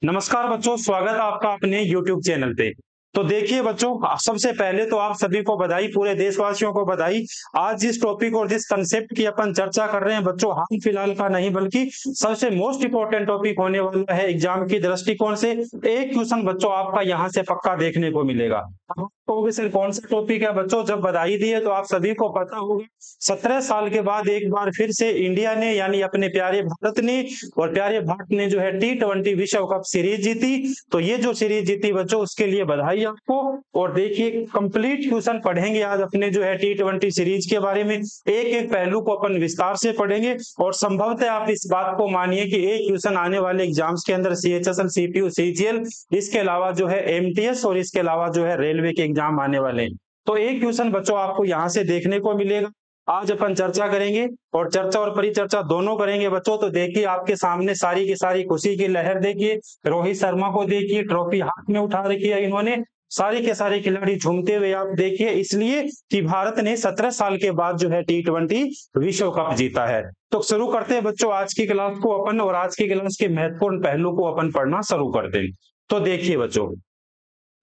नमस्कार बच्चों, स्वागत है आपका अपने YouTube चैनल पे। तो देखिए बच्चों, सबसे पहले तो आप सभी को बधाई, पूरे देशवासियों को बधाई। आज जिस टॉपिक और जिस कंसेप्ट की अपन चर्चा कर रहे हैं बच्चों, हाल फिलहाल का नहीं बल्कि सबसे मोस्ट इंपॉर्टेंट टॉपिक होने वाला है एग्जाम की दृष्टिकोण से। एक क्वेश्चन बच्चों आपका यहाँ से पक्का देखने को मिलेगा। तो सर कौन सा टॉपिक है बच्चों? जब बधाई दी है तो आप सभी को पता होगा, 17 साल के बाद एक बार फिर से इंडिया ने यानी अपने प्यारे भारत ने और प्यारे भारत ने जो है T20 विश्व कप सीरीज जीती। तो ये जो सीरीज जीती बच्चों, उसके लिए बधाई आपको। और देखिए, कंप्लीट क्वेश्चन पढ़ेंगे आज अपने जो है T20 सीरीज के बारे में। एक एक पहलू को अपन विस्तार से पढ़ेंगे और संभवतः आप इस बात को मानिए कि एक क्वेश्चन आने वाले एग्जाम्स के अंदर CHSL, CPU, CGL, इसके अलावा जो है MTS और इसके अलावा जो है रेलवे के एग्जाम आने वाले हैं। तो एक क्वेश्चन बच्चों आपको यहाँ से देखने को मिलेगा। आज अपन चर्चा करेंगे और चर्चा और परिचर्चा दोनों करेंगे बच्चों। तो देखिए, आपके सामने सारी की सारी खुशी की लहर देखिए। रोहित शर्मा को देखिए, ट्रॉफी हाथ में उठा रखी है इन्होंने। सारे के सारे खिलाड़ी झूमते हुए आप देखिए, इसलिए कि भारत ने 17 साल के बाद जो है T20 विश्व कप जीता है। तो शुरू करते हैं बच्चों आज की क्लास को अपन, और आज की क्लास के महत्वपूर्ण पहलू को अपन पढ़ना शुरू करते हैं। तो देखिए बच्चों,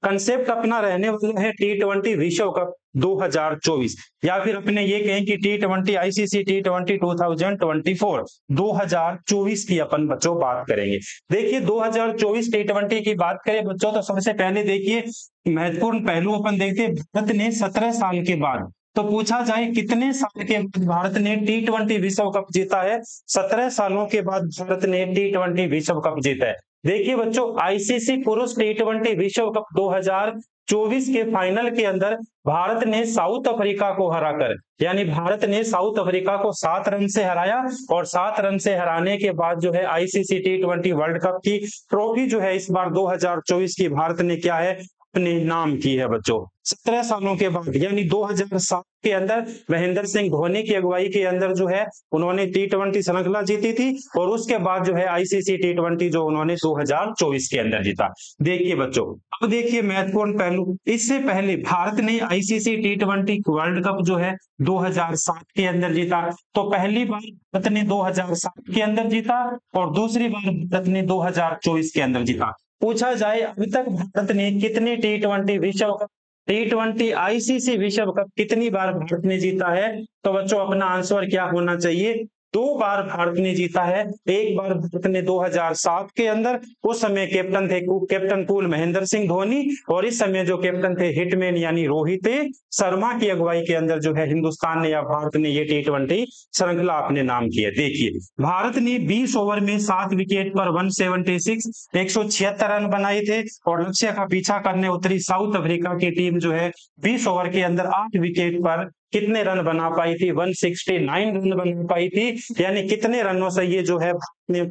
कंसेप्ट अपना रहने वाला है T20 विश्व कप 2024, या फिर अपने ये कहें कि T20 ICC T20 2024 2024 की अपन बच्चों बात करेंगे। देखिए, 2024 T20 की बात करें बच्चों, तो सबसे पहले देखिए महत्वपूर्ण पहलू अपन देखते हैं। भारत ने 17 साल के बाद, तो पूछा जाए कितने साल के बाद भारत ने T20 विश्व कप जीता है? 17 सालों के बाद भारत ने T20 विश्व कप जीता है। देखिए बच्चों, आईसीसी पुरुष T20 विश्व कप 2024 के फाइनल के अंदर भारत ने साउथ अफ्रीका को हराकर, यानी भारत ने साउथ अफ्रीका को 7 रन से हराया। और 7 रन से हराने के बाद जो है आईसीसी T20 वर्ल्ड कप की ट्रॉफी जो है इस बार 2024 की भारत ने क्या है, अपने नाम की है बच्चों। 17 सालों के बाद, यानी 2007 के अंदर महेंद्र सिंह धोनी की अगुवाई के अंदर जो है उन्होंने T20 श्रृंखला जीती थी। और उसके बाद जो है आईसीसी T20 जो उन्होंने 2024 के अंदर जीता। देखिए बच्चों, अब देखिए महत्वपूर्ण पहलू, इससे पहले भारत ने आईसीसी T20 वर्ल्ड कप जो है 2007 के अंदर जीता। तो पहली बार भारत ने 2007 के अंदर जीता और दूसरी बार भारत ने 2024 के अंदर जीता। पूछा जाए अब तक भारत ने कितने T20 विश्व कप, T20 आईसीसी विश्व कप कितनी बार भारत ने जीता है? तो बच्चों अपना आंसर क्या होना चाहिए? 2 बार भारत ने जीता है। एक बार भारत ने 2007 के अंदर, उस समय कैप्टन थे कैप्टन कूल महेंद्र सिंह धोनी, और इस समय जो कैप्टन थे हिटमैन यानी रोहित शर्मा की अगुवाई के अंदर जो है हिंदुस्तान ने या भारत ने ये T20 श्रृंखला अपने नाम की है। देखिए, भारत ने 20 ओवर में 7 विकेट पर 176 रन बनाए थे। और लक्ष्य का पीछा करने उतरी साउथ अफ्रीका की टीम जो है 20 ओवर के अंदर 8 विकेट पर कितने रन बना पाई थी? 169 रन बना पाई थी। यानी कितने रनों से ये जो है भारत ने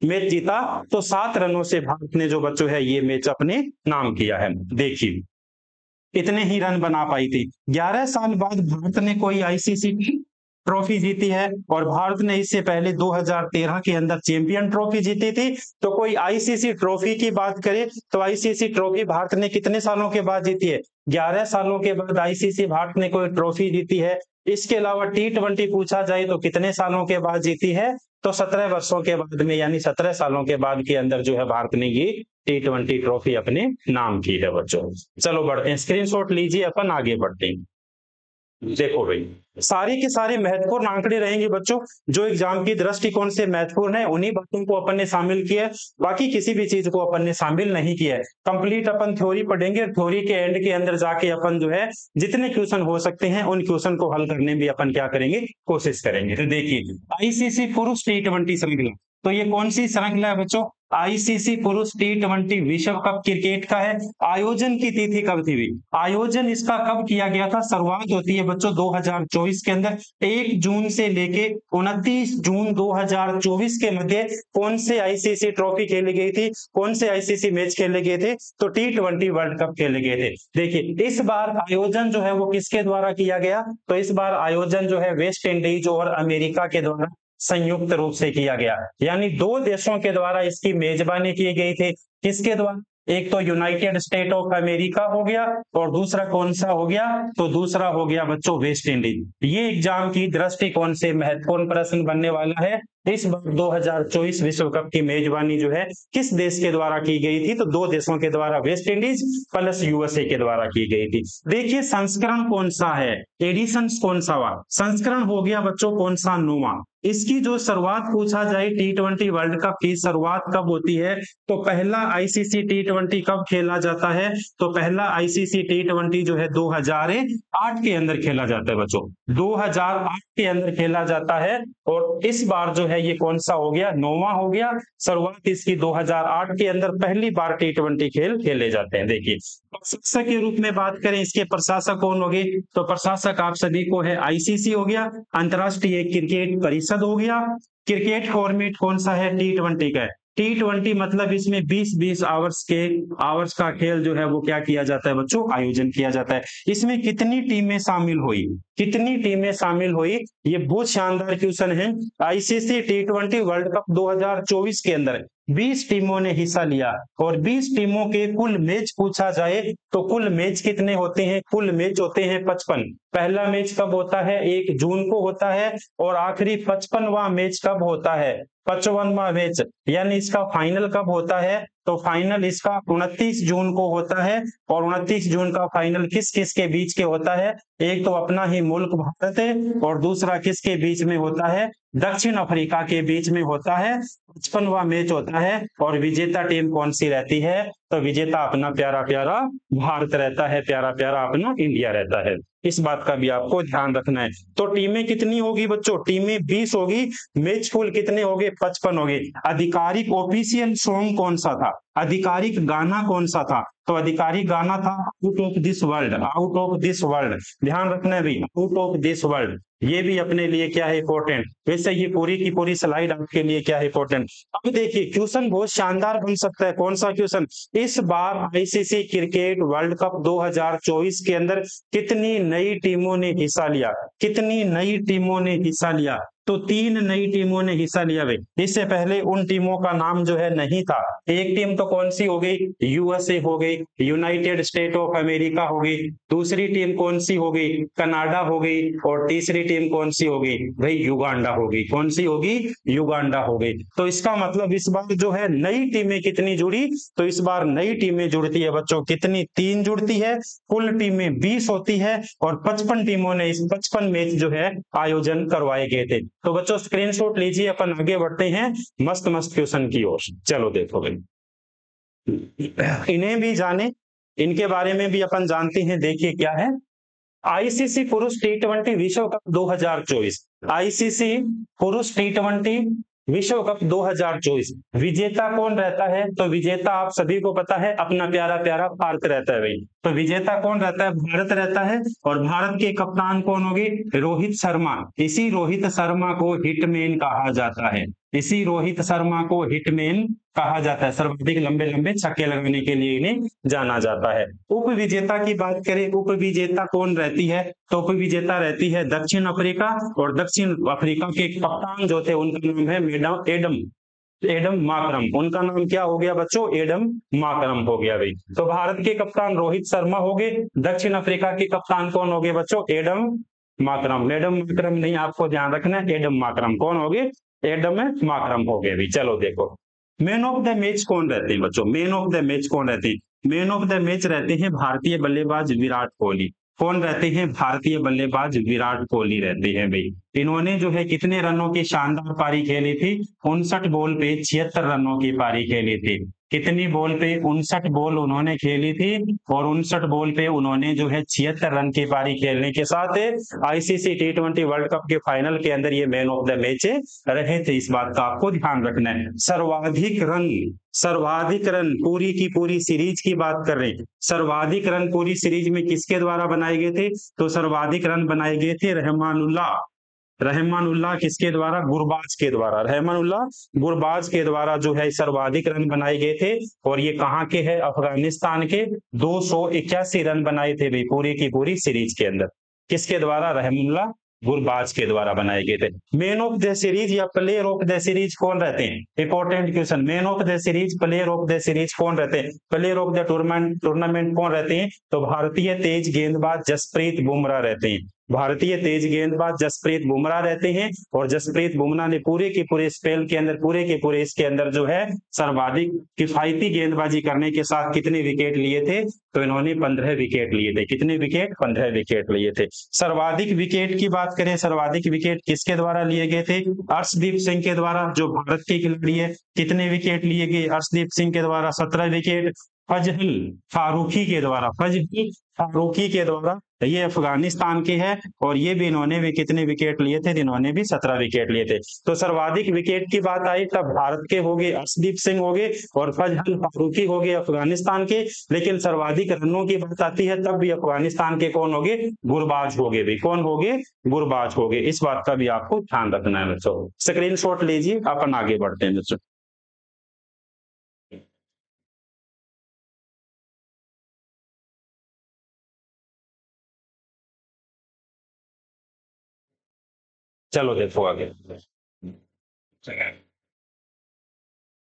मैच जीता? तो 7 रनों से भारत ने जो बच्चों है ये मैच अपने नाम किया है। देखिए, इतने ही रन बना पाई थी। 11 साल बाद भारत ने कोई आईसीसी ट्रॉफी जीती है, और भारत ने इससे पहले 2013 के अंदर चैंपियन ट्रॉफी जीती थी। तो कोई आईसीसी ट्रॉफी की बात करें तो आईसीसी ट्रॉफी भारत ने कितने सालों के बाद जीती है? 11 सालों के बाद आईसीसी भारत ने कोई ट्रॉफी जीती है। इसके अलावा T20 पूछा जाए तो कितने सालों के बाद जीती है? तो 17 वर्षों के बाद में, यानी 17 सालों के बाद के अंदर जो है भारत ने ये T20 ट्रॉफी अपने नाम की है बच्चों। चलो बढ़ते हैं, स्क्रीनशॉट लीजिए, अपन आगे बढ़ते हैं। देखो भाई, सारे के सारे महत्वपूर्ण आंकड़े रहेंगे बच्चों, जो एग्जाम की दृष्टिकोण से महत्वपूर्ण है, उन्हीं बातों को अपन ने शामिल किया है। बाकी किसी भी चीज को अपन ने शामिल नहीं किया है। कंप्लीट अपन थ्योरी पढ़ेंगे, थ्योरी के एंड के अंदर जाके अपन जो है जितने क्वेश्चन हो सकते हैं उन क्वेश्चन को हल करने में अपन क्या करेंगे, कोशिश करेंगे। तो देखिए, आईसीसी पुरुष T20 श्रृंखला, तो ये कौन सी श्रृंखला है बच्चों? आईसीसी पुरुष T20 विश्व कप क्रिकेट का है। आयोजन की तिथि कब थी? आयोजन इसका कब किया गया था? शुरुआत होती है बच्चों 2024 के अंदर। 1 जून से लेके 29 जून 2024 के मध्य कौन से आईसीसी ट्रॉफी खेली गई थी, कौन से आईसीसी मैच खेले गए थे? तो T20 वर्ल्ड कप खेले गए थे। देखिए, इस बार आयोजन जो है वो किसके द्वारा किया गया? तो इस बार आयोजन जो है वेस्ट इंडीज और अमेरिका के द्वारा संयुक्त रूप से किया गया, यानी 2 देशों के द्वारा इसकी मेजबानी की गई थी। किसके द्वारा? एक तो यूनाइटेड स्टेट ऑफ अमेरिका हो गया और दूसरा कौन सा हो गया, तो दूसरा हो गया बच्चों वेस्ट इंडीज। ये एग्जाम की दृष्टिकोण से महत्वपूर्ण प्रश्न बनने वाला है। इस बार 2024 विश्व कप की मेजबानी जो है किस देश के द्वारा की गई थी, तो दो देशों के द्वारा, वेस्ट इंडीज प्लस यूएसए के द्वारा की गई थी। देखिए संस्करण कौन सा है, एडिशन कौन सा हुआ, संस्करण हो गया बच्चों कौन सा, 9वां। इसकी जो शुरुआत पूछा जाए T20 वर्ल्ड कप की शुरुआत कब होती है, तो पहला आईसीसी T20 कब खेला जाता है, तो पहला आईसीसी T20 जो है 2008 के अंदर खेला जाता है बच्चों, 2008 के अंदर खेला जाता है। और इस बार जो है ये कौन सा हो गया, 9वां हो गया। शुरुआत इसकी 2008 के अंदर पहली बार T20 खेल खेले जाते हैं। देखिए प्रशासक के रूप में बात करें, इसके प्रशासक कौन होंगे, तो प्रशासक आप सभी को है आईसीसी हो गया, अंतरराष्ट्रीय क्रिकेट परिषद हो गया। क्रिकेट फॉर्मेट कौन सा है, T20 का है। T20 मतलब इसमें 20-20 आवर्स का खेल जो है वो क्या किया जाता है बच्चों, आयोजन किया जाता है। इसमें कितनी टीमें शामिल हुई, कितनी टीमें शामिल हुई, ये बहुत शानदार क्वेश्चन है। आईसीसी T20 वर्ल्ड कप 2024 के अंदर 20 टीमों ने हिस्सा लिया और 20 टीमों के कुल मैच पूछा जाए तो कुल मैच कितने होते हैं, कुल मैच होते हैं 55। पहला मैच कब होता है, 1 जून को होता है और आखिरी 55वां मैच कब होता है, 55वां मैच, यानी इसका फाइनल कब होता है, तो फाइनल इसका 29 जून को होता है। और 29 जून का फाइनल किस किस के बीच के होता है, एक तो अपना ही मुल्क भारत है और दूसरा किसके बीच में होता है, दक्षिण अफ्रीका के बीच में होता है। 55वां मैच होता है और विजेता टीम कौन सी रहती है, तो विजेता अपना प्यारा प्यारा भारत रहता है, प्यारा प्यारा अपना इंडिया रहता है। इस बात का भी आपको ध्यान रखना है। तो टीमें कितनी होगी बच्चों, टीमें 20 होगी, मैच फुल कितने होंगे, 55 होंगे। आधिकारिक ऑफिशियल सॉन्ग कौन सा था, आधिकारिक गाना कौन सा था, तो आधिकारिक गाना था out of this world, out of this world. ध्यान रखना है भाई, आउट ऑफ दिस वर्ल्ड, ये भी अपने लिए क्या है इंपॉर्टेंट। वैसे ये पूरी की पूरी स्लाइड आपके लिए क्या है इंपॉर्टेंट। अब देखिए क्वेश्चन बहुत शानदार बन सकता है, कौन सा क्वेश्चन, इस बार आईसीसी क्रिकेट वर्ल्ड कप 2024 के अंदर कितनी नई टीमों ने हिस्सा लिया, कितनी नई टीमों ने हिस्सा लिया, तो 3 नई टीमों ने हिस्सा लिया भाई। इससे पहले उन टीमों का नाम जो है नहीं था। एक टीम तो कौन सी हो गई, यूएसए हो गई, यूनाइटेड स्टेट ऑफ अमेरिका हो गई, दूसरी टीम कौन सी हो गई, कनाडा हो गई, और तीसरी टीम कौन सी हो गई भाई, युगांडा हो गई। कौन सी होगी, युगांडा हो गई। तो इसका मतलब इस बार जो है नई टीमें कितनी जुड़ी, तो इस बार नई टीमें जुड़ती है बच्चों, कितनी, 3 जुड़ती है। कुल टीमें 20 होती है और 55 टीमों ने इस 55 मैच जो है आयोजन करवाए गए थे। तो बच्चों स्क्रीनशॉट लीजिए, अपन आगे बढ़ते हैं मस्त मस्त क्वेश्चन की ओर। चलो देखो भाई, इन्हें भी जाने, इनके बारे में भी अपन जानते हैं। देखिए क्या है, आईसीसी पुरुष T20 विश्व कप 2024, आईसीसी पुरुष T20 विश्व कप 2024 विजेता कौन रहता है, तो विजेता आप सभी को पता है अपना प्यारा प्यारा भारत रहता है भाई। तो विजेता कौन रहता है, भारत रहता है। और भारत के कप्तान कौन होंगे, रोहित शर्मा। इसी रोहित शर्मा को हिटमैन कहा जाता है, इसी रोहित शर्मा को हिटमैन कहा जाता है। सर्वाधिक लंबे लंबे छक्के लगाने के लिए इन्हें जाना जाता है। उप विजेता की बात करें, उप विजेता कौन रहती है, तो उप विजेता रहती है दक्षिण अफ्रीका। और दक्षिण अफ्रीका के कप्तान जो थे उनका नाम है एडम माकरम। उनका नाम क्या हो गया बच्चों, एडम माकरम हो गया भाई। तो भारत के कप्तान रोहित शर्मा हो गए, दक्षिण अफ्रीका के कप्तान कौन हो गए बच्चों, एडम माकरम। एडम माकरम नहीं, आपको ध्यान रखना है, एडम माकरम कौन हो गए, एडम माकरम हो गए भाई। चलो देखो मैन ऑफ द मैच कौन रहते हैं बच्चों, मैन ऑफ द मैच कौन रहते हैं, मैन ऑफ द मैच रहते हैं भारतीय बल्लेबाज विराट कोहली। कौन रहते हैं, भारतीय बल्लेबाज विराट कोहली रहते हैं भाई। इन्होंने जो है कितने रनों की शानदार पारी खेली थी, 59 बॉल पे 76 रनों की पारी खेली थी। कितनी बॉल पे, 59 बॉल उन्होंने खेली थी और 59 बॉल पे उन्होंने जो है 76 रन की पारी खेलने के साथ आईसीसी T20 वर्ल्ड कप के फाइनल के अंदर ये मैन ऑफ द मैच रहे थे। इस बात का आपको ध्यान रखना है। सर्वाधिक रन पूरी की पूरी सीरीज की बात कर रहे हैं, सर्वाधिक रन पूरी सीरीज में किसके द्वारा बनाए गए थे, तो सर्वाधिक रन बनाए गए थे रहमानुल्लाह किसके द्वारा, गुरबाज के द्वारा। रहमानुल्लाह गुरबाज के द्वारा जो है सर्वाधिक रन बनाए गए थे। और ये कहाँ के है, अफगानिस्तान के। 281 रन बनाए थे भाई पूरी की पूरी सीरीज के अंदर, किसके द्वारा, रहमानुल्लाह गुरबाज के द्वारा बनाए गए थे। मैन ऑफ द सीरीज या प्लेयर ऑफ द सीरीज कौन रहते हैं? Important question, man of the series, player of the series कौन रहते हैं? प्लेयर ऑफ द टूर्नामेंट कौन रहते हैं? तो भारतीय तेज गेंदबाज जसप्रीत बुमराह रहते हैं। भारतीय तेज गेंदबाज जसप्रीत बुमराह रहते हैं। और जसप्रीत बुमराह ने पूरे के पूरे स्पेल के अंदर, पूरे के पूरे इसके अंदर जो है सर्वाधिक किफायती गेंदबाजी करने के साथ कितने विकेट लिए थे? तो इन्होंने 15 विकेट लिए थे। कितने विकेट? 15 विकेट लिए थे। सर्वाधिक विकेट की बात करें, सर्वाधिक विकेट किसके द्वारा लिए गए थे? अर्शदीप सिंह के द्वारा, जो भारत के खिलाड़ी है। कितने विकेट लिए गए अर्शदीप सिंह के द्वारा? 17 विकेट। फजल फारूकी के द्वारा, फजल फारूकी के द्वारा, ये अफगानिस्तान के हैं और ये भी, इन्होंने भी कितने विकेट लिए थे? इन्होंने भी 17 विकेट लिए थे। तो सर्वाधिक विकेट की बात आई तब भारत के हो गए अर्शदीप सिंह हो गए और फजल फारूकी हो गए अफगानिस्तान के। लेकिन सर्वाधिक रनों की बात आती है तब भी अफगानिस्तान के कौन हो गए? गुरबाज हो गए। भी कौन हो गए? गुरबाज हो गए। इस बात का भी आपको ध्यान रखना है बच्चों। स्क्रीनशॉट लीजिए, अपन आगे बढ़ते हैं बच्चों। चलो देखो आगे।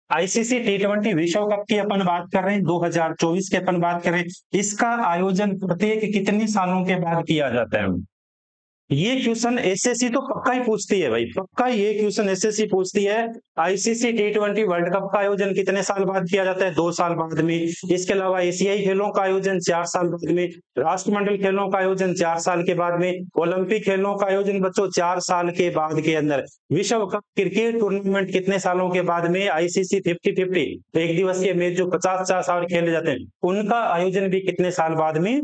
आईसीसी T20 विश्व कप की अपन बात कर रहे हैं, 2024 की अपन बात कर रहे हैं। इसका आयोजन प्रत्येक कितने सालों के बाद किया जाता है? ये क्वेश्चन एसएससी तो पक्का ही पूछती है भाई, पक्का ये क्वेश्चन एसएससी पूछती है। आईसीसी T20 वर्ल्ड कप का आयोजन कितने साल बाद किया जाता है? 2 साल बाद में। इसके अलावा एशियाई खेलों का आयोजन 4 साल बाद में। राष्ट्रमंडल खेलों का आयोजन 4 साल के बाद में। ओलंपिक खेलों का आयोजन बच्चों 4 साल के बाद के अंदर। विश्व कप क्रिकेट टूर्नामेंट कितने सालों के बाद में? आईसीसी 50-50 एक दिवसीय मैच जो 50-50 ओवर खेले जाते हैं, उनका आयोजन भी कितने साल बाद में?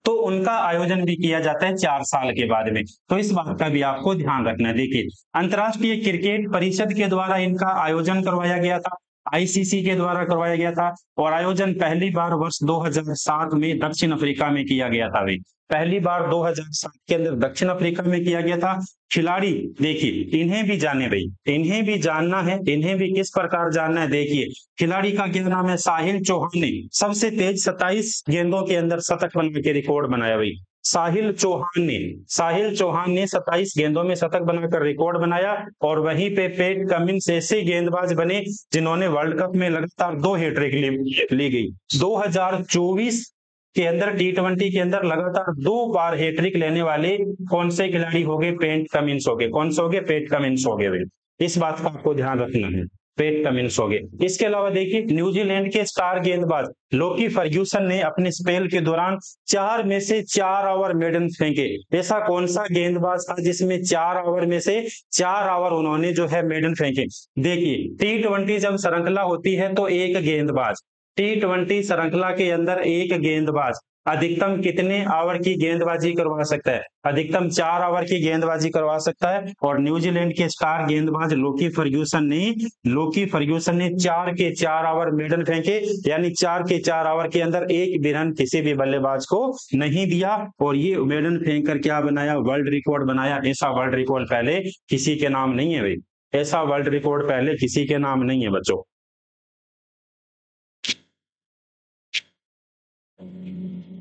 तो उनका आयोजन भी किया जाता है 4 साल के बाद में। तो इस बात का भी आपको ध्यान रखना है। देखिए, अंतर्राष्ट्रीय क्रिकेट परिषद के द्वारा इनका आयोजन करवाया गया था, आईसीसी के द्वारा करवाया गया था। और आयोजन पहली बार वर्ष 2007 में दक्षिण अफ्रीका में किया गया था भाई। पहली बार 2007 के अंदर दक्षिण अफ्रीका में किया गया था। खिलाड़ी देखिए, इन्हें भी जाने भाई, इन्हें भी जानना है, इन्हें भी किस प्रकार जानना है। देखिए, खिलाड़ी का क्या नाम है? साहिल चौहान ने सबसे तेज 27 गेंदों के अंदर शतक बना के रिकॉर्ड बनाया भाई। साहिल चौहान ने 27 गेंदों में शतक बनाकर रिकॉर्ड बनाया। और वहीं पे पैट कमिंस ऐसे गेंदबाज बने जिन्होंने वर्ल्ड कप में लगातार 2 हैट्रिक ली गई। 2024 के अंदर T20 के अंदर लगातार 2 बार हैट्रिक लेने वाले कौन से खिलाड़ी हो गए? पैट कमिंस हो गए। कौन से हो गए? पैट कमिंस हो गए। इस बात का आपको ध्यान रखना है, पैट कमिंस हो गए। इसके अलावा देखिए, न्यूजीलैंड के स्टार गेंदबाज लोकी फर्ग्यूसन ने अपने स्पेल के दौरान 4 में से 4 ओवर मेडन फेंके। ऐसा कौन सा गेंदबाज था जिसमें 4 ओवर में से 4 ओवर उन्होंने जो है मेडन फेंके? देखिए, T20 जब श्रृंखला होती है तो एक गेंदबाज, T20 श्रृंखला के अंदर एक गेंदबाज अधिकतम कितने ओवर की गेंदबाजी करवा सकता है? अधिकतम 4 ओवर की गेंदबाजी करवा सकता है। और न्यूजीलैंड के स्टार गेंदबाज लोकी फर्ग्यूसन ने 4 के 4 ओवर मेडन फेंके, यानी 4 के 4 ओवर के अंदर एक भी रन किसी भी बल्लेबाज को नहीं दिया। और ये मेडन फेंक कर क्या बनाया? वर्ल्ड रिकॉर्ड बनाया। ऐसा वर्ल्ड रिकॉर्ड पहले किसी के नाम नहीं है भाई, ऐसा वर्ल्ड रिकॉर्ड पहले किसी के नाम नहीं है बच्चों।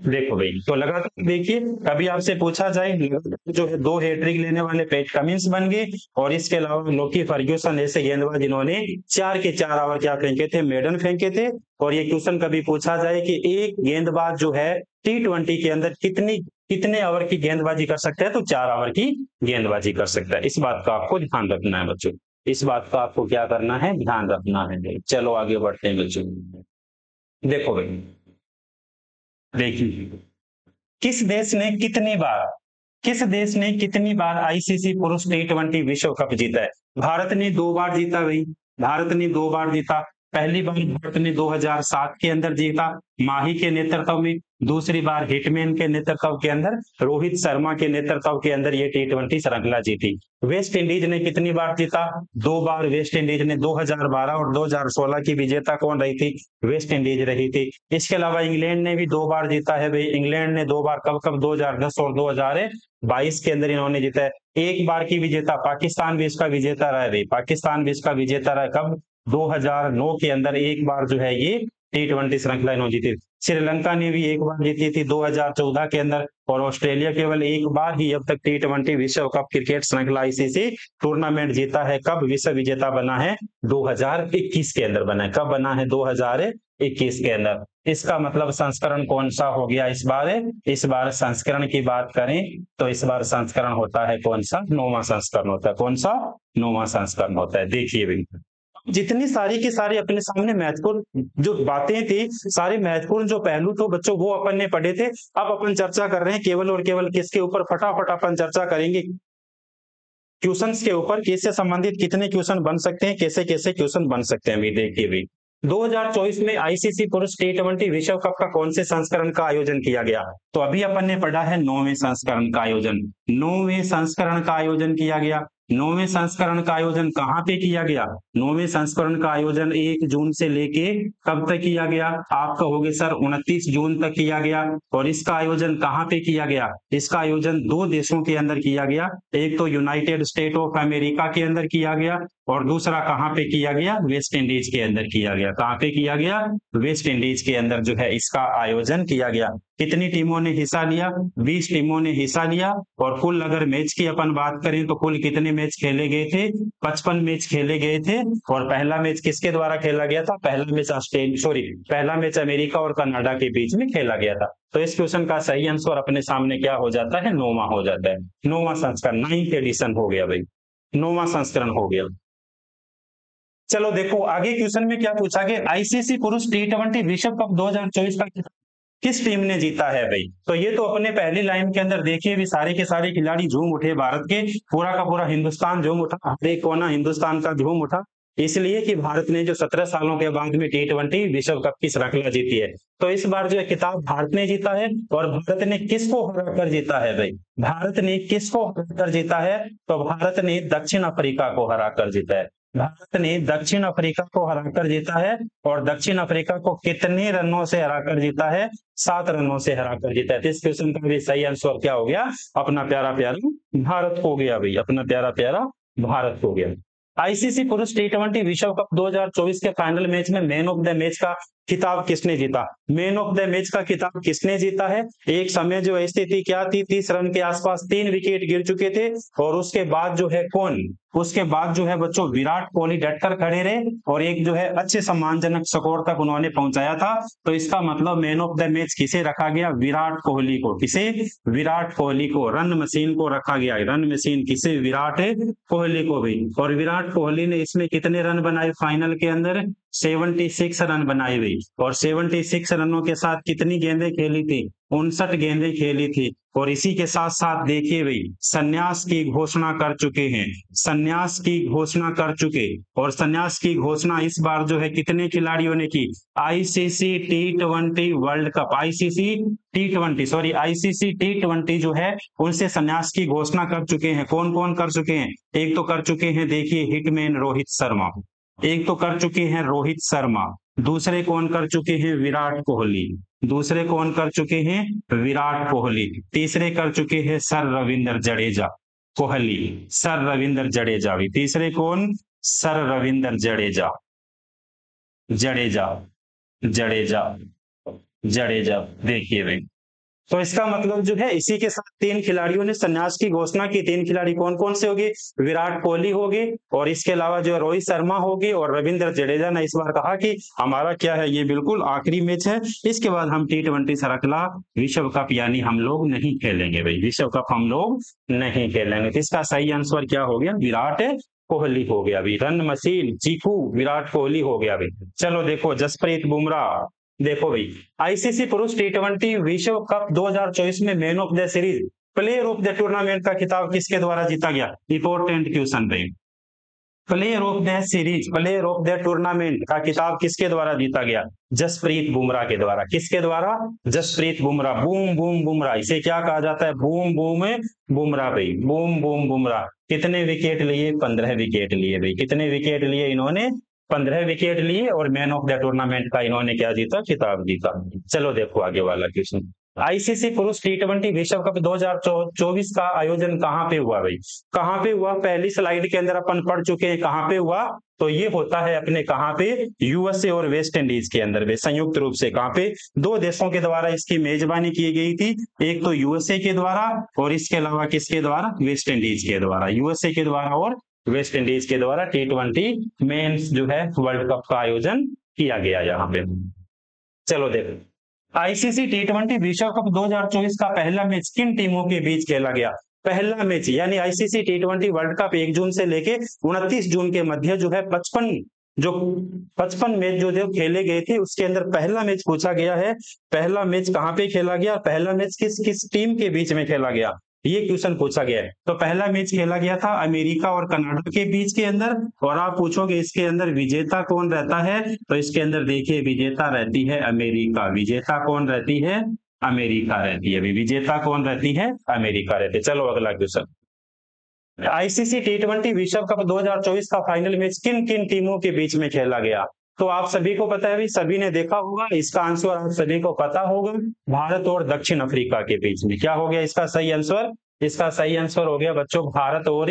देखो भाई, तो लगातार देखिए, कभी आपसे पूछा जाए, जो है 2 हैट्रिक लेने वाले पैट कमिंस बन गए। और इसके अलावा लोकी फर्ग्यूसन ऐसे गेंदबाज जिन्होंने 4 के 4 ओवर क्या फेंके थे? मेडन फेंके थे। और ये क्वेश्चन कभी पूछा जाए कि एक गेंदबाज जो है T20 के अंदर कितने ओवर की गेंदबाजी कर सकता है? तो 4 ओवर की गेंदबाजी कर सकता है। इस बात का आपको ध्यान रखना है बच्चों, इस बात का आपको क्या करना है? ध्यान रखना है। चलो आगे बढ़ते हैं बच्चों। देखो भाई, देखिए, किस देश ने कितनी बार आईसीसी पुरुष T20 विश्व कप जीता है? भारत ने 2 बार जीता भाई, भारत ने 2 बार जीता। पहली बार भारत ने 2007 के अंदर जीता, माही के नेतृत्व में। दूसरी बार हिटमैन के नेतृत्व के अंदर, रोहित शर्मा के नेतृत्व के अंदर ये T20 श्रृंखला जीती। वेस्ट इंडीज ने कितनी बार जीता? 2 बार वेस्ट इंडीज ने, 2012 और 2016 की विजेता कौन रही थी? वेस्ट इंडीज रही थी। इसके अलावा इंग्लैंड ने भी 2 बार जीता है भाई, इंग्लैंड ने 2 बार, कब 2010 और 2022 के अंदर इन्होंने जीता है। एक बार की विजेता पाकिस्तान भी इसका विजेता रहा है भाई, पाकिस्तान भी इसका विजेता रहा है। कब? 2009 के अंदर एक बार जो है ये T20 श्रृंखला इन्होंने जीती। श्रीलंका ने भी एक बार जीती थी 2014 के अंदर, और ऑस्ट्रेलिया केवल एक बार ही अब तक T20 विश्व कप क्रिकेट श्रृंखला आईसीसी टूर्नामेंट जीता है। कब विश्व विजेता बना है? 2021 के अंदर बना है। कब बना है? 2021 के अंदर। इसका मतलब संस्करण कौन सा हो गया इस बार? इस बार संस्करण की बात करें तो इस बार संस्करण होता है कौन सा? 9वां संस्करण होता है। कौन सा? 9वां संस्करण होता है। देखिए भाई, जितनी सारी की सारी अपने सामने महत्वपूर्ण जो बातें थी, सारे महत्वपूर्ण जो पहलू थे बच्चों, वो अपन ने पढ़े थे। अब अपन चर्चा कर रहे हैं केवल और केवल किसके ऊपर? फटाफट अपन चर्चा करेंगे क्वेश्चंस के ऊपर, किससे संबंधित कितने क्वेश्चन बन सकते हैं, कैसे कैसे क्वेश्चन बन सकते हैं। अभी देखिए भाई, 2024 में आईसीसी पुरुष T20 विश्व कप का कौन से संस्करण का आयोजन किया गया? तो अभी अपन ने पढ़ा है 9वें संस्करण का आयोजन। 9वें संस्करण का आयोजन किया गया। 9वें संस्करण का आयोजन कहाँ पे किया गया? 9वें संस्करण का आयोजन 1 जून से लेके कब तक किया गया? आप कहोगे सर 29 जून तक किया गया। और इसका आयोजन कहाँ पे किया गया? इसका आयोजन 2 देशों के अंदर किया गया। एक तो यूनाइटेड स्टेट ऑफ अमेरिका के अंदर किया गया, और दूसरा कहाँ पे किया गया? वेस्ट इंडीज के अंदर किया गया। कहाँ पे किया गया? वेस्ट इंडीज के अंदर जो है इसका आयोजन किया गया। कितनी टीमों ने हिस्सा लिया? 20 टीमों ने हिस्सा लिया। और कुल अगर मैच की अपन बात करें तो कुल कितने मैच खेले गए थे? 55 मैच खेले गए थे। और पहला मैच किसके द्वारा खेला गया था? पहला मैच अमेरिका और कनाडा के बीच में खेला गया था। तो इस क्वेश्चन का सही आंसर अपने सामने क्या हो जाता है? 9वां हो जाता है। 9वां संस्करण, 9th एडिशन हो गया भाई, 9वां संस्करण हो गया। चलो देखो आगे क्वेश्चन में क्या पूछा गया, आईसीसी पुरुष T20 विश्व कप 2024 का किस टीम ने जीता है भाई? तो ये तो अपने पहली लाइन के अंदर देखिए भी सारे के सारे खिलाड़ी झूम उठे, भारत के पूरा का पूरा हिंदुस्तान झूम उठा, हर एक कोना हिंदुस्तान का झूम उठा, इसलिए कि भारत ने जो 17 सालों के बाद में T20 विश्व कप की श्रृंखला जीती है। तो इस बार जो है खिताब भारत ने जीता है। और भारत ने किसको हराकर जीता है भाई? भारत ने किसको हराकर जीता है? तो भारत ने दक्षिण अफ्रीका को हराकर जीता है। भारत ने दक्षिण अफ्रीका को हराकर जीता है। और दक्षिण अफ्रीका को कितने रनों से हराकर जीता है? 7 रनों से हराकर जीता है। तो इस क्वेश्चन का भी सही आंसर क्या हो गया? अपना प्यारा प्यारा भारत हो गया भाई, अपना प्यारा प्यारा भारत हो गया। आईसीसी पुरुष T20 विश्व कप 2024 के फाइनल मैच में मैन ऑफ द मैच का खिताब किसने जीता? मैन ऑफ द मैच का खिताब किसने जीता है? एक समय जो स्थिति क्या थी, 30 रन के आसपास 3 विकेट गिर चुके थे, और उसके बाद जो है उसके बाद जो है बच्चों विराट कोहली डटकर खड़े रहे, और एक जो है अच्छे सम्मानजनक स्कोर तक उन्होंने पहुंचाया था। तो इसका मतलब मैन ऑफ द मैच किसे रखा गया? विराट कोहली को। किसे? विराट कोहली को। रन मशीन को रखा गया। रन मशीन किसे? विराट कोहली को भी। और विराट कोहली ने इसमें कितने रन बनाए फाइनल के अंदर? 76 रन बनाए हुई। और 76 रनों के साथ कितनी गेंदें खेली थी? 59 गेंदें खेली थी। और इसी के साथ साथ देखिए भाई, संन्यास की घोषणा कर चुके हैं। संन्यास की घोषणा कर चुके। और संन्यास की घोषणा इस बार जो है कितने खिलाड़ियों ने की? ICC T20 world cup, ICC T20 जो है उनसे संन्यास की घोषणा कर चुके हैं। कौन कौन कर चुके हैं? एक तो कर चुके हैं देखिए हिटमैन रोहित शर्मा, एक तो कर चुके हैं रोहित शर्मा, दूसरे कौन कर चुके हैं? विराट कोहली, दूसरे कौन कर चुके हैं? विराट कोहली, तीसरे कर चुके हैं सर रविंद्र जडेजा। कोहली, सर रविंद्र जडेजा भी, तीसरे कौन? सर रविंद्र जडेजा, जडेजा जडेजा जडेजा। देखिए भाई, तो इसका मतलब जो है इसी के साथ 3 खिलाड़ियों ने संन्यास की घोषणा की। 3 खिलाड़ी कौन कौन से होंगे? विराट कोहली होंगे, और इसके अलावा जो रोहित शर्मा होगी, और रविंद्र जडेजा ने इस बार कहा कि हमारा क्या है, ये बिल्कुल आखिरी मैच है, इसके बाद हम T20 श्रृंखला विश्व कप यानी हम लोग नहीं खेलेंगे भाई, विश्व कप हम लोग नहीं खेलेंगे। तो इसका सही आंसर क्या हो गया? विराट कोहली हो गया भाई। रन मशीन चीकू विराट कोहली हो गया भाई। चलो देखो जसप्रीत बुमराह, देखो भाई आईसीसी पुरुष T20 विश्व कप 2024 में man of the series, player of the tournament का खिताब किसके द्वारा जीता गया? इंपॉर्टेंट क्वेश्चन भाई। Player of the series, player of the tournament का खिताब किसके द्वारा जीता गया? जसप्रीत बुमराह के द्वारा। किसके द्वारा? जसप्रीत बुमराह। बूम बूम बुमराह, इसे क्या कहा जाता है? बूम बूम बुमराह भाई, बूम बूम बुमराह। कितने विकेट लिए? 15 विकेट लिए भाई। कितने विकेट लिए इन्होंने? 15 विकेट लिए। और मैन ऑफ द टूर्नामेंट का इन्होंने क्या जीता? खिताब जीता। चलो देखो आगे वाला क्वेश्चन। आईसीसी पुरुष T20 विश्व कप 2024 का आयोजन कहाँ पे हुआ भाई? कहाँ पे हुआ? पहली स्लाइड के अंदर अपन पढ़ चुके हैं कहाँ पे हुआ। तो ये होता है अपने कहाँ पे? यूएसए और वेस्ट इंडीज के अंदर में संयुक्त रूप से। कहाँ पे? दो देशों के द्वारा इसकी मेजबानी की गई थी, एक तो यूएसए के द्वारा और इसके अलावा किसके द्वारा? वेस्ट इंडीज के द्वारा। यूएसए के द्वारा और वेस्ट इंडीज के द्वारा T20 मेंस जो है वर्ल्ड कप का आयोजन किया गया यहाँ पे। चलो देखो, आईसीसी T20 विश्व कप 2024 का पहला मैच किन टीमों के बीच खेला गया? पहला मैच यानी आईसीसी T20 वर्ल्ड कप 1 जून से लेके 29 जून के मध्य जो है 55 मैच जो खेले गए थे उसके अंदर पहला मैच पूछा गया है। पहला मैच कहाँ पे खेला गया? पहला मैच किस किस टीम के बीच में खेला गया, ये क्वेश्चन पूछा गया है। तो पहला मैच खेला गया था अमेरिका और कनाडा के बीच के अंदर। और आप पूछोगे इसके अंदर विजेता कौन रहता है? तो इसके अंदर देखिए विजेता रहती है अमेरिका। विजेता कौन रहती है? अमेरिका रहती है। विजेता कौन रहती है? अमेरिका रहती है। चलो अगला क्वेश्चन, आईसीसी T20 विश्व कप 2024 का फाइनल मैच किन किन टीमों के बीच में खेला गया? तो आप सभी को पता है भाई, सभी ने देखा होगा। इसका आंसर आप सभी को पता होगा, भारत और दक्षिण अफ्रीका के बीच में। क्या हो गया इसका सही आंसर? इसका सही आंसर हो गया बच्चों भारत और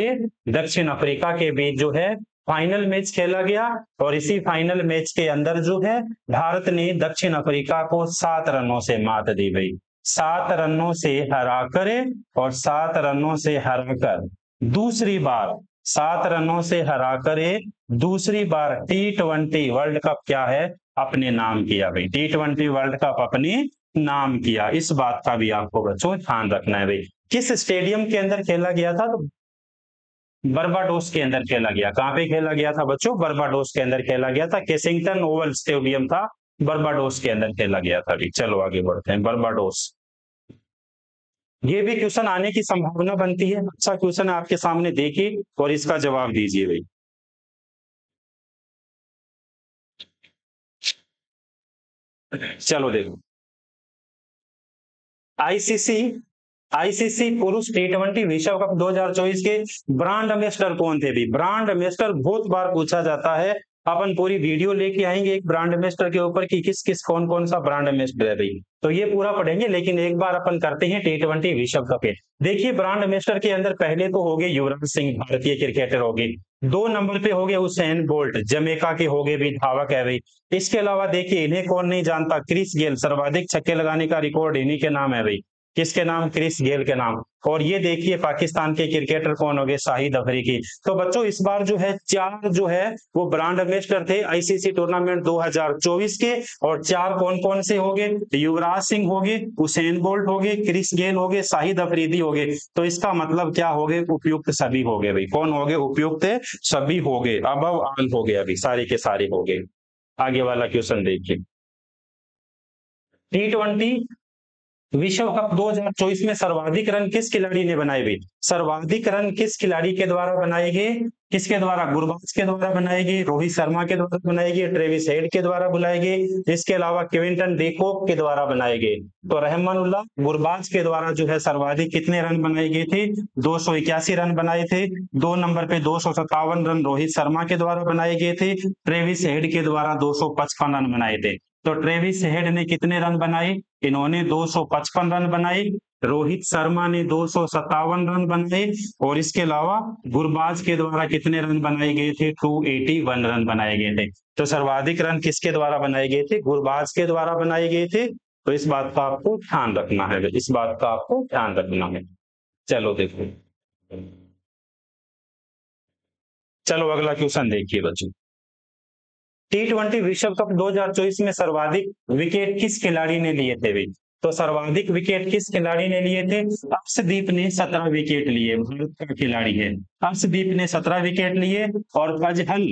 दक्षिण अफ्रीका के बीच जो है फाइनल मैच खेला गया। और इसी फाइनल मैच के अंदर जो है भारत ने दक्षिण अफ्रीका को 7 रनों से मात दी भाई। 7 रनों से हराकर, और 7 रनों से हराकर दूसरी बार, 7 रनों से हराकर दूसरी बार T20 वर्ल्ड कप क्या है अपने नाम किया भाई। T20 वर्ल्ड कप अपने नाम किया। इस बात का भी आपको बच्चों ध्यान रखना है भाई। किस स्टेडियम के अंदर खेला गया था? तो बर्बाडोस के अंदर खेला गया। कहां पे खेला गया था बच्चों? बर्बाडोस के अंदर खेला गया था। केसिंगटन ओवल स्टेडियम था, बर्बाडोस के अंदर खेला गया था। चलो आगे बढ़ते हैं, बर्बाडोस। ये भी क्वेश्चन आने की संभावना बनती है। अच्छा क्वेश्चन आपके सामने देखिए और इसका जवाब दीजिए भाई। चलो देखो, आईसीसी आईसीसी पुरुष T20 विश्व कप 2024 के ब्रांड एम्बेसडर कौन थे भी? ब्रांड एम्बेसडर बहुत बार पूछा जाता है। अपन पूरी वीडियो लेके आएंगे एक ब्रांड एम्बेसडर के ऊपर कि किस किस कौन कौन सा ब्रांड एम्बेसडर है भाई। तो ये पूरा पढ़ेंगे, लेकिन एक बार अपन करते हैं T20 विश्व कप के। देखिए ब्रांड एम्बेसडर के अंदर पहले तो हो गए युवराज सिंह, भारतीय क्रिकेटर हो गए। 2 नंबर पे हो गए हुसैन बोल्ट, जमैका के हो गए भी, धावक है भाई। इसके अलावा देखिए इन्हें कौन नहीं जानता, क्रिस गेल, सर्वाधिक छक्के लगाने का रिकॉर्ड इन्हीं के नाम है भाई। किसके नाम? क्रिस गेल के नाम। और ये देखिए पाकिस्तान के क्रिकेटर कौन हो गए? शाहिद अफरीदी। तो बच्चों इस बार जो है 4 जो है वो ब्रांड एम्बेसडर थे आईसीसी टूर्नामेंट 2024 के। और 4 कौन कौन से हो गए? युवराज सिंह हो गए, हुसैन बोल्ट हो गए, क्रिस गेल हो गए, शाहिद अफरीदी हो गए। तो इसका मतलब क्या हो गए? उपयुक्त सभी हो गए भाई। कौन हो गए? उपयुक्त सभी हो गए। अब ऑल हो गए, अभी सारे के सारे हो गए। आगे वाला क्वेश्चन देखिए, T20 विश्व कप 2024 में सर्वाधिक रन किस खिलाड़ी ने बनाए भाई? सर्वाधिक रन किस खिलाड़ी के द्वारा बनाए गए? किसके द्वारा? गुरबाज के द्वारा बनाए गए, रोहित शर्मा के द्वारा बनाए गए, ट्रेविस हेड के द्वारा बुलाए गए, इसके अलावा क्विंटन डिकॉक के द्वारा बनाए गए। तो रहमानुल्लाह गुरबाज के द्वारा जो है सर्वाधिक कितने रन बनाए गए थे? 281 रन बनाए थे। 2 नंबर पे 257 रन रोहित शर्मा के द्वारा बनाए गए थे। ट्रेविस हेड के द्वारा 255 रन बनाए थे। तो ट्रेविस हेड ने कितने रन बनाए? इन्होंने 255 रन बनाए। रोहित शर्मा ने 257 रन बनाए। और इसके अलावा गुरबाज के द्वारा कितने रन बनाए गए थे? 281 रन बनाए गए थे। तो सर्वाधिक रन किसके द्वारा बनाए गए थे? गुरबाज के द्वारा बनाए गए थे। तो इस बात का आपको ध्यान रखना है, इस बात का आपको ध्यान रखना है। चलो देखो, चलो अगला क्वेश्चन देखिए बच्चों, T20 विश्व कप 2024 में सर्वाधिक विकेट किस खिलाड़ी ने लिए थे भाई? तो सर्वाधिक विकेट किस खिलाड़ी ने लिए थे? अर्शदीप ने 17 विकेट लिए, भारत का खिलाड़ी है। अर्शदीप ने 17 विकेट लिए। और अजहल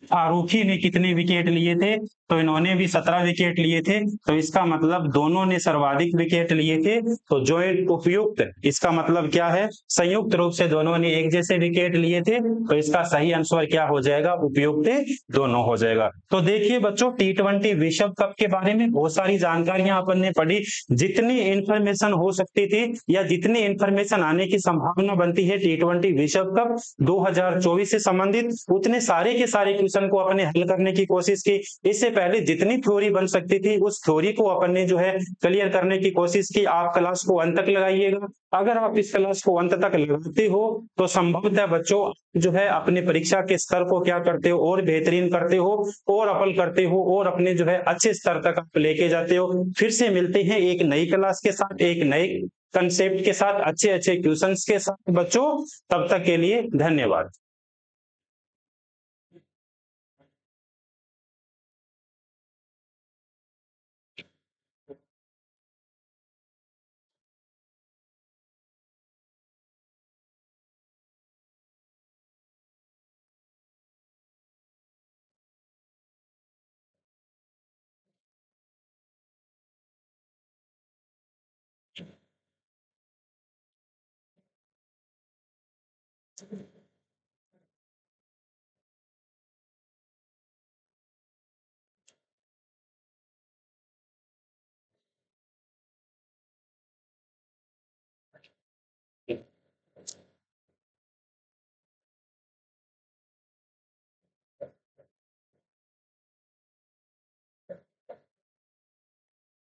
फारूकी ने कितने विकेट लिए थे? तो इन्होंने भी 17 विकेट लिए थे। तो इसका मतलब दोनों ने सर्वाधिक विकेट लिए थे। तो ज्वाइंट उपयुक्त, इसका मतलब क्या है? संयुक्त रूप से दोनों ने एक जैसे विकेट लिए थे। तो इसका सही आंसर क्या हो जाएगा? उपयुक्त दोनों हो जाएगा। तो देखिए बच्चों T20 विश्व कप के बारे में बहुत सारी जानकारियां अपन ने पढ़ी। जितनी इंफॉर्मेशन हो सकती थी या जितनी इंफॉर्मेशन आने की संभावना बनती है T20 विश्व कप 2024 से संबंधित, उतने सारे के सारे क्वेश्चन को अपने हल करने की कोशिश की। इससे पहले जितनी थ्योरी बन सकती थी उस थ्योरी को अपन ने जो है क्लियर करने की कोशिश की। आप क्लास को अंत तक लगाइएगा। अगर आप इस क्लास को अंत तक लगाते हो तो संभवतः बच्चों जो है अपने परीक्षा के स्तर को क्या करते हो और बेहतरीन करते हो और अपल करते हो और अपने जो है अच्छे स्तर तक आप लेके जाते हो। फिर से मिलते हैं एक नई क्लास के साथ, एक नए कंसेप्ट के साथ, अच्छे अच्छे क्वेश्चंस के साथ बच्चों। तब तक के लिए धन्यवाद।